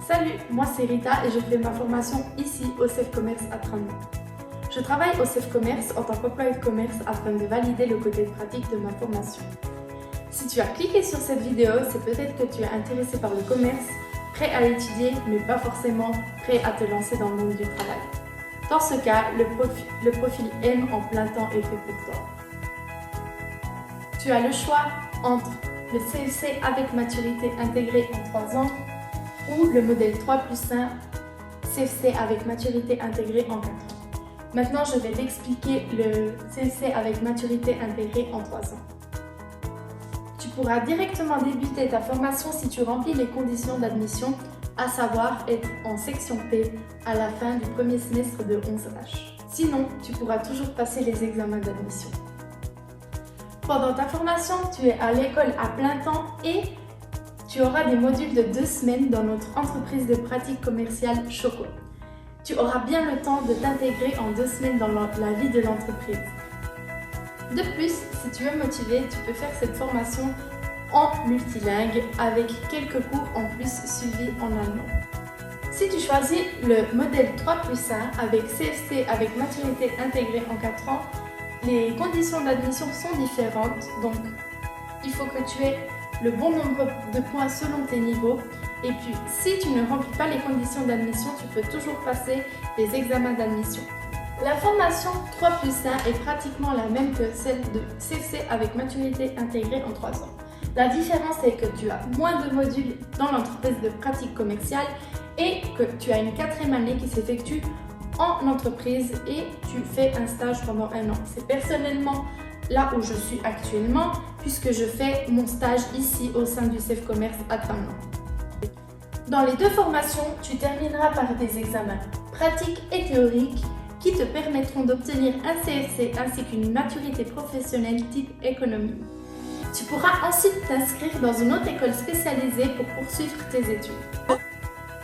Salut, moi c'est Rita et je fais ma formation ici au CEF Commerce à Tremont. Je travaille au CEF Commerce en tant qu'employé de commerce afin de valider le côté pratique de ma formation. Si tu as cliqué sur cette vidéo, c'est peut-être que tu es intéressé par le commerce, prêt à l'étudier, mais pas forcément prêt à te lancer dans le monde du travail. Dans ce cas, le profil M en plein temps est fait pour toi. Tu as le choix entre le CEC avec maturité intégrée en 3 ans ou le modèle 3+1 CFC avec maturité intégrée en 4 ans. Maintenant, je vais t'expliquer le CEC avec maturité intégrée en 3 ans. Tu pourras directement débuter ta formation si tu remplis les conditions d'admission, à savoir être en section P à la fin du premier semestre de 11H. Sinon, tu pourras toujours passer les examens d'admission. Pendant ta formation, tu es à l'école à plein temps et tu auras des modules de 2 semaines dans notre entreprise de pratique commerciale Choco. Tu auras bien le temps de t'intégrer en 2 semaines dans la vie de l'entreprise. De plus, si tu es motivé, tu peux faire cette formation en multilingue avec quelques cours en plus suivis en allemand. Si tu choisis le modèle 3+1 avec CFC avec maturité intégrée en 4 ans, les conditions d'admission sont différentes, donc il faut que tu aies le bon nombre de points selon tes niveaux. Et puis, si tu ne remplis pas les conditions d'admission, tu peux toujours passer les examens d'admission. La formation 3+1 est pratiquement la même que celle de CFC avec maturité intégrée en 3 ans. La différence est que tu as moins de modules dans l'entreprise de pratique commerciale et que tu as une 4e année qui s'effectue en entreprise et tu fais un stage pendant 1 an. C'est personnellement là où je suis actuellement puisque je fais mon stage ici au sein du CEF Commerce à Tremont. Dans les 2 formations, tu termineras par des examens pratiques et théoriques qui te permettront d'obtenir un CFC ainsi qu'une maturité professionnelle type économie. Tu pourras ensuite t'inscrire dans une autre école spécialisée pour poursuivre tes études.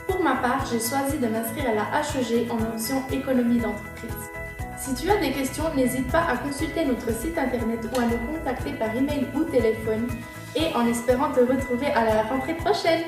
Pour ma part, j'ai choisi de m'inscrire à la HEG en option économie d'entreprise. Si tu as des questions, n'hésite pas à consulter notre site internet ou à nous contacter par email ou téléphone et en espérant te retrouver à la rentrée prochaine.